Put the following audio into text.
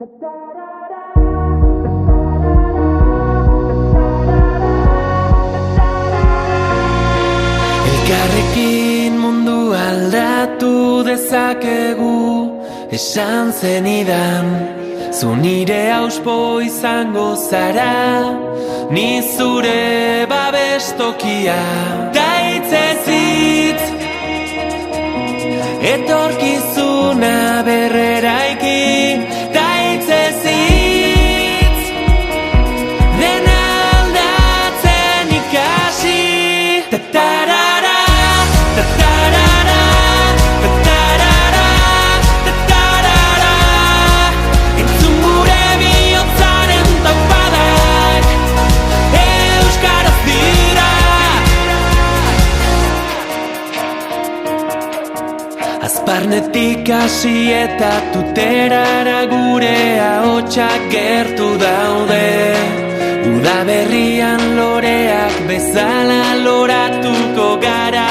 Elkarrekin mundu aldatu dezakegu, esan zenidan. Zu nire auspo izango zara, ni zure babestokia. Daitzez hitz, etorkizuna berreraiki. Daitzez hitz, dena aldatzen ikasi. Tatarara, tatarara, tatarara, tatarara. Entzun gure bihotzaren taupadak, euskaraz dira. Azparnetik hasi eta tuterara gure ahotsak gertu daude. Udaberrian loreak bezala loratuko gara